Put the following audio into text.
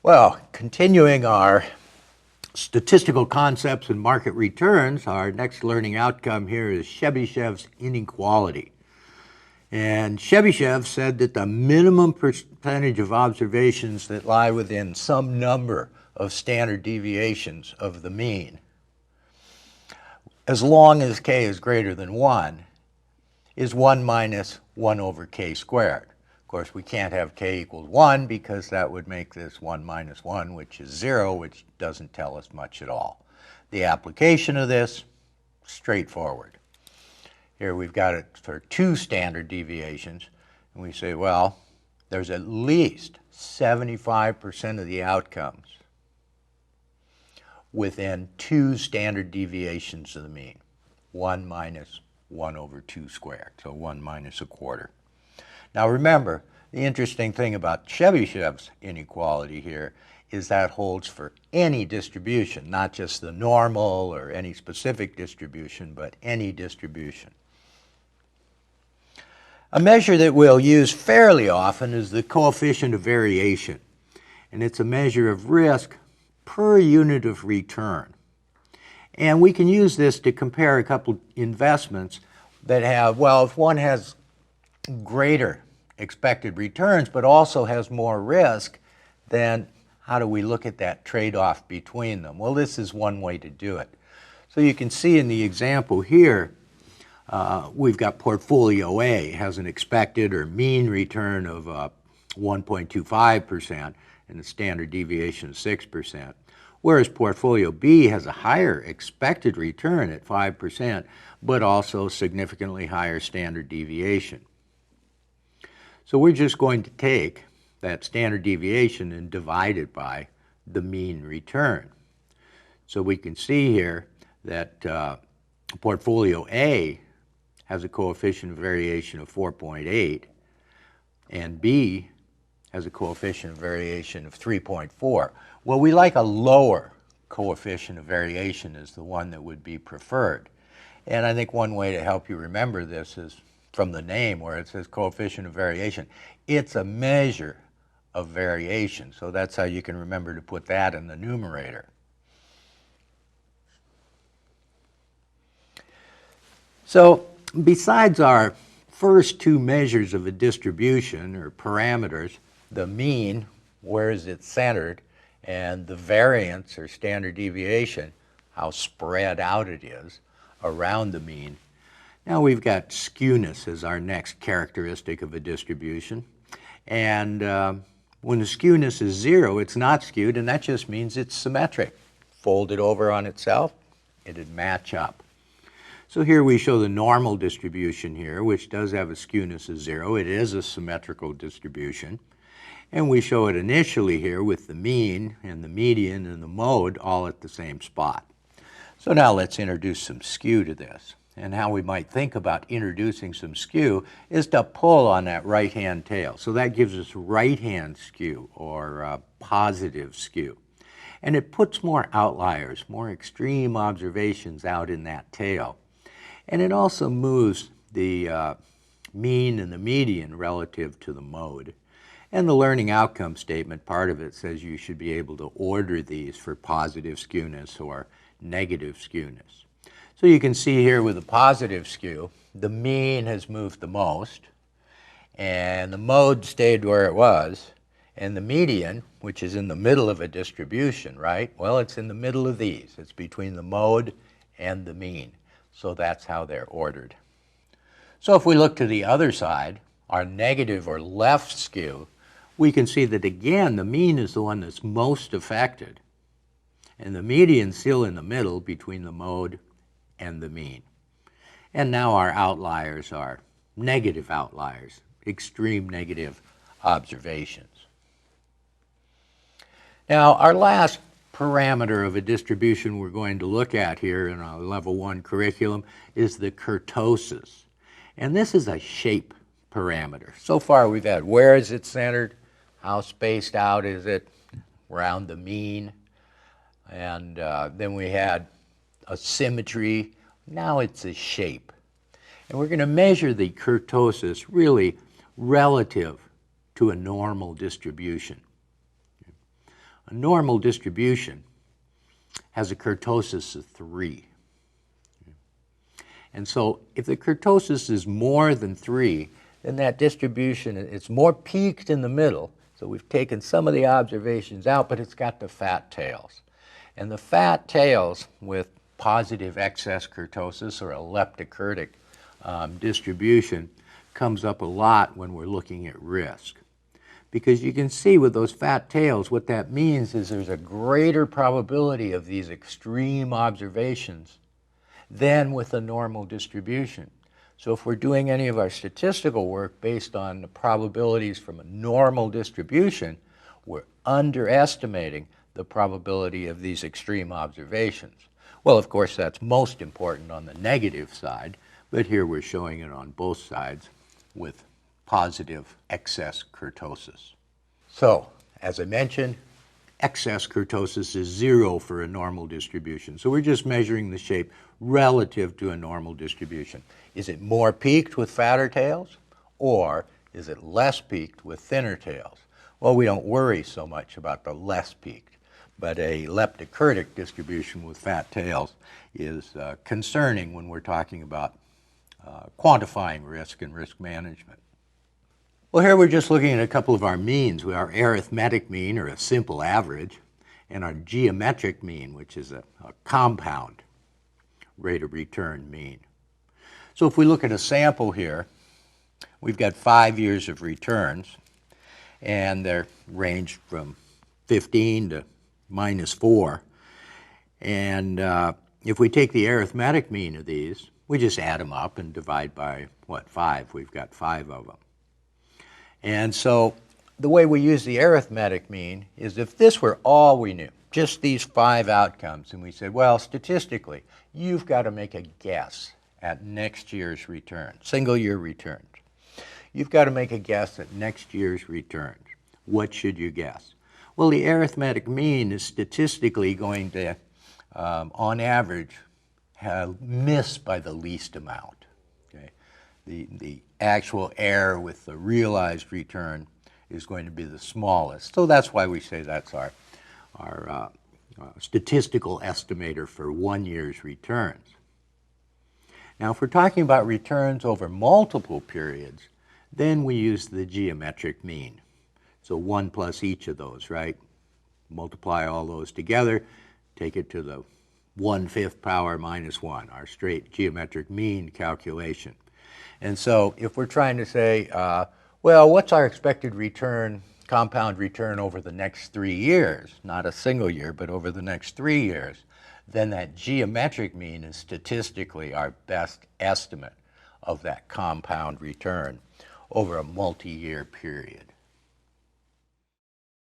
Well, continuing our statistical concepts and market returns, our next learning outcome here is Chebyshev's inequality. And Chebyshev said that the minimum percentage of observations that lie within some number of standard deviations of the mean, as long as k is greater than 1, is 1 minus 1 over k squared. Of course, we can't have k equals 1 because that would make this 1 minus 1, which is 0, which doesn't tell us much at all. The application of this, straightforward. Here we've got it for 2 standard deviations, and we say, well, there's at least 75% of the outcomes within 2 standard deviations of the mean. 1 minus 1 over 2 squared, so 1 minus a quarter. Now remember, the interesting thing about Chebyshev's inequality here is that holds for any distribution, not just the normal or any specific distribution, but any distribution. A measure that we'll use fairly often is the coefficient of variation, and it's a measure of risk per unit of return. And we can use this to compare a couple investments that have, well, if one has greater expected returns but also has more risk, then how do we look at that trade-off between them? Well, this is one way to do it. So you can see in the example here, we've got portfolio A has an expected or mean return of 1.25% and a standard deviation of 6%, whereas portfolio B has a higher expected return at 5%, but also significantly higher standard deviation. So we're just going to take that standard deviation and divide it by the mean return. So we can see here that portfolio A has a coefficient of variation of 4.8, and B has a coefficient of variation of 3.4. Well, we like a lower coefficient of variation is the one that would be preferred. And I think one way to help you remember this is from the name where it says coefficient of variation. It's a measure of variation, so that's how you can remember to put that in the numerator. So besides our first 2 measures of a distribution or parameters, the mean, where is it centered, and the variance or standard deviation, how spread out it is around the mean. Now we've got skewness as our next characteristic of a distribution. And when the skewness is 0, it's not skewed, and that just means it's symmetric. Fold it over on itself, it'd match up. So here we show the normal distribution here, which does have a skewness of 0. It is a symmetrical distribution. And we show it initially here with the mean and the median and the mode all at the same spot. So now let's introduce some skew to this. And how we might think about introducing some skew is to pull on that right-hand tail. So that gives us right-hand skew or positive skew. And it puts more outliers, more extreme observations out in that tail. And it also moves the mean and the median relative to the mode. And the learning outcome statement, part of it says you should be able to order these for positive skewness or negative skewness. So you can see here with the positive skew, the mean has moved the most, and the mode stayed where it was, and the median, which is in the middle of a distribution, right? Well, it's in the middle of these. It's between the mode and the mean. So that's how they're ordered. So if we look to the other side, our negative or left skew, we can see that again the mean is the one that's most affected, and the median still in the middle between the mode and the mean. And now our outliers are negative outliers, extreme negative observations. Now our last parameter of a distribution we're going to look at here in our level 1 curriculum is the kurtosis. And this is a shape parameter. So far we've had where is it centered, how spaced out is it around the mean, and then we had a symmetry. Now it's a shape. And we're going to measure the kurtosis really relative to a normal distribution. A normal distribution has a kurtosis of 3. And so if the kurtosis is more than 3, then that distribution, it's more peaked in the middle. So we've taken some of the observations out, but it's got the fat tails. And the fat tails with positive excess kurtosis or a leptokurtic distribution comes up a lot when we're looking at risk. Because you can see with those fat tails, what that means is there's a greater probability of these extreme observations than with a normal distribution. So if we're doing any of our statistical work based on the probabilities from a normal distribution, we're underestimating the probability of these extreme observations. Well, of course, that's most important on the negative side, but here we're showing it on both sides with positive excess kurtosis. So, as I mentioned, excess kurtosis is 0 for a normal distribution. So we're just measuring the shape relative to a normal distribution. Is it more peaked with fatter tails, or is it less peaked with thinner tails? Well, we don't worry so much about the less peaked, but a leptokurtic distribution with fat tails is concerning when we're talking about quantifying risk and risk management. Well, here we're just looking at a couple of our means. We have our arithmetic mean, or a simple average, and our geometric mean, which is a compound rate of return mean. So if we look at a sample here, we've got 5 years of returns, and they're ranged from 15 to -4. And if we take the arithmetic mean of these, we just add them up and divide by, 5? We've got 5 of them. And so the way we use the arithmetic mean is if this were all we knew, just these 5 outcomes, and we said, well, statistically, you've got to make a guess at next year's return, single-year returns. You've got to make a guess at next year's returns. What should you guess? Well, the arithmetic mean is statistically going to, on average, miss by the least amount. Okay? The actual error with the realized return is going to be the smallest. So that's why we say that's our statistical estimator for 1 year's returns. Now, if we're talking about returns over multiple periods, then we use the geometric mean. So 1 plus each of those, right? Multiply all those together, take it to the 1/5 power -1, our straight geometric mean calculation. And so if we're trying to say, well, what's our expected return, compound return over the next 3 years, not a single year, but over the next 3 years, then that geometric mean is statistically our best estimate of that compound return over a multi-year period.